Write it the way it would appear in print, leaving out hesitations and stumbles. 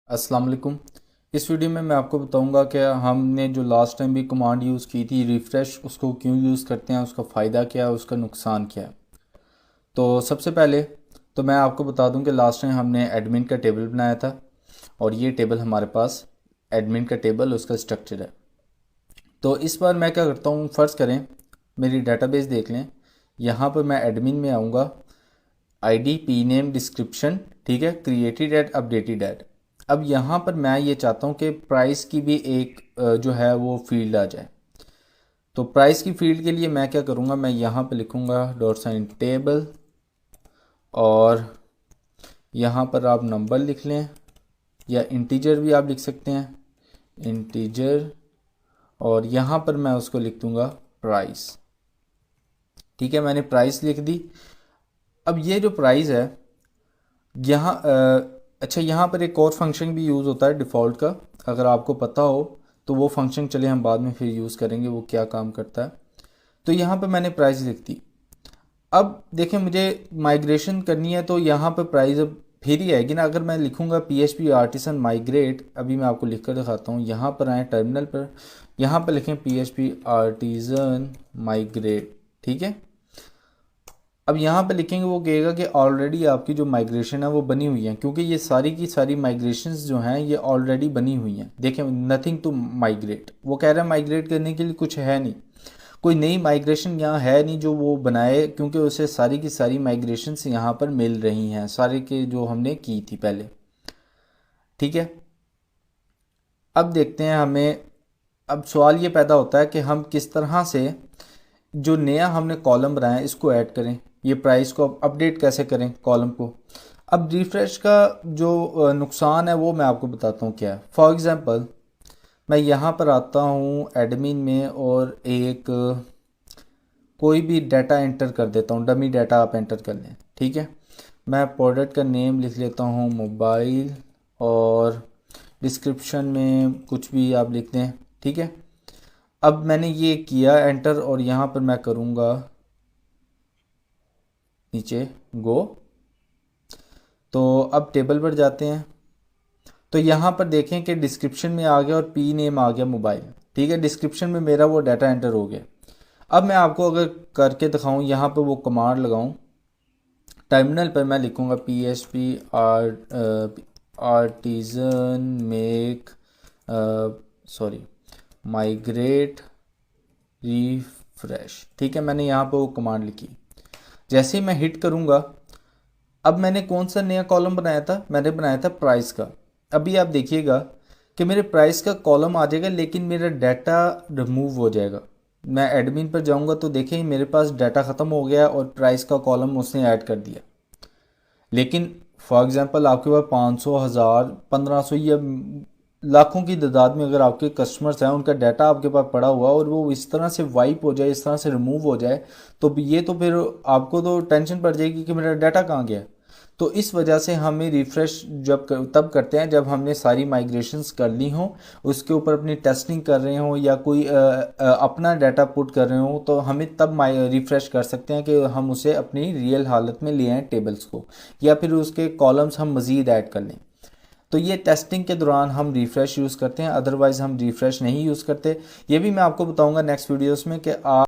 अस्सलाम वालेकुम। इस वीडियो में मैं आपको बताऊंगा कि हमने जो लास्ट टाइम भी कमांड यूज़ की थी रिफ़्रेश, उसको क्यों यूज़ करते हैं, उसका फ़ायदा क्या है, उसका नुकसान क्या है। तो सबसे पहले तो मैं आपको बता दूं कि लास्ट टाइम हमने एडमिन का टेबल बनाया था और ये टेबल हमारे पास एडमिन का टेबल उसका स्ट्रक्चर है। तो इस बार मैं क्या करता हूँ, फ़र्ज़ करें मेरी डेटाबेस देख लें। यहाँ पर मैं एडमिन में आऊँगा, आईडी, पी नेम, डिस्क्रिप्शन, ठीक है, क्रिएटेड एट, अपडेटेड एट। अब यहाँ पर मैं ये चाहता हूँ कि प्राइस की भी एक जो है वो फील्ड आ जाए। तो प्राइस की फील्ड के लिए मैं क्या करूँगा, मैं यहाँ पे लिखूँगा डॉट साइन टेबल और यहाँ पर आप नंबर लिख लें या इंटीजर भी आप लिख सकते हैं, इंटीजर, और यहाँ पर मैं उसको लिख दूँगा प्राइस। ठीक है, मैंने प्राइस लिख दी। अब ये जो प्राइस है यहाँ अच्छा, यहाँ पर एक और फंक्शन भी यूज़ होता है डिफ़ॉल्ट का, अगर आपको पता हो तो वो फंक्शन चले हम बाद में फिर यूज़ करेंगे वो क्या काम करता है। तो यहाँ पर मैंने प्राइस लिख दी। अब देखें मुझे माइग्रेशन करनी है तो यहाँ पर प्राइस अब फिर ही आएगी ना। अगर मैं लिखूँगा PHP आर्टिसन माइग्रेट, अभी मैं आपको लिख कर दिखाता हूँ। यहाँ पर आए टर्मिनल पर, यहाँ पर लिखें PHP आर्टिसन माइग्रेट, ठीक है। अब यहाँ पे लिखेंगे, वो कहेगा कि ऑलरेडी आपकी जो माइग्रेशन है वो बनी हुई है, क्योंकि ये सारी की सारी माइग्रेशंस जो हैं ये ऑलरेडी बनी हुई हैं। देखें, नथिंग टू माइग्रेट, वो कह रहा है माइग्रेट करने के लिए कुछ है नहीं, कोई नई माइग्रेशन यहाँ है नहीं जो वो बनाए, क्योंकि उसे सारी की सारी माइग्रेशंस यहाँ पर मिल रही हैं, सारे के जो हमने की थी पहले। ठीक है, अब देखते हैं हमें, अब सवाल ये पैदा होता है कि हम किस तरह से जो नया हमने कॉलम बनाया इसको ऐड करें, ये प्राइस को अपडेट कैसे करें कॉलम को। अब रिफ्रेश का जो नुकसान है वो मैं आपको बताता हूँ क्या है। फॉर एग्ज़ाम्पल मैं यहाँ पर आता हूँ एडमिन में और एक कोई भी डाटा एंटर कर देता हूँ, डमी डाटा आप एंटर कर लें, ठीक है। मैं प्रोडक्ट का नेम लिख लेता हूँ मोबाइल, और डिस्क्रिप्शन में कुछ भी आप लिख दें, ठीक है। अब मैंने ये किया एंटर और यहाँ पर मैं करूँगा नीचे गो। तो अब टेबल पर जाते हैं तो यहाँ पर देखें कि डिस्क्रिप्शन में आ गया और पी नेम आ गया मोबाइल, ठीक है। डिस्क्रिप्शन में मेरा वो डाटा एंटर हो गया। अब मैं आपको अगर करके दिखाऊं, यहाँ पर वो कमांड लगाऊं, टर्मिनल पर मैं लिखूँगा PHP artisan make sorry migrate refresh, ठीक है। मैंने यहाँ पर वो कमांड लिखी, जैसे ही मैं हिट करूँगा, अब मैंने कौन सा नया कॉलम बनाया था, मैंने बनाया था प्राइस का। अभी आप देखिएगा कि मेरे प्राइस का कॉलम आ जाएगा लेकिन मेरा डाटा रिमूव हो जाएगा। मैं एडमिन पर जाऊंगा तो देखें मेरे पास डाटा ख़त्म हो गया और प्राइस का कॉलम उसने ऐड कर दिया। लेकिन फॉर एग्ज़ाम्पल आपके पास 500, 1000, 1500 या लाखों की तादाद में अगर आपके कस्टमर्स हैं, उनका डाटा आपके पास पड़ा हुआ और वो इस तरह से वाइप हो जाए, इस तरह से रिमूव हो जाए, तो ये तो फिर आपको तो टेंशन पड़ जाएगी कि मेरा डाटा कहाँ गया। तो इस वजह से हमें रिफ़्रेश तब करते हैं जब हमने सारी माइग्रेशंस कर ली हों, उसके ऊपर अपनी टेस्टिंग कर रहे हों या कोई अपना डाटा पुट कर रहे हों, तो हमें तब रिफ़्रेश कर सकते हैं कि हम उसे अपनी रियल हालत में ले आएँ टेबल्स को, या फिर उसके कॉलम्स हम मज़ीद ऐड कर लें। तो ये टेस्टिंग के दौरान हम रिफ़्रेश यूज़ करते हैं, अदरवाइज़ हम रिफ़्रेश नहीं यूज़ करते। ये भी मैं आपको बताऊंगा नेक्स्ट वीडियोस में कि आप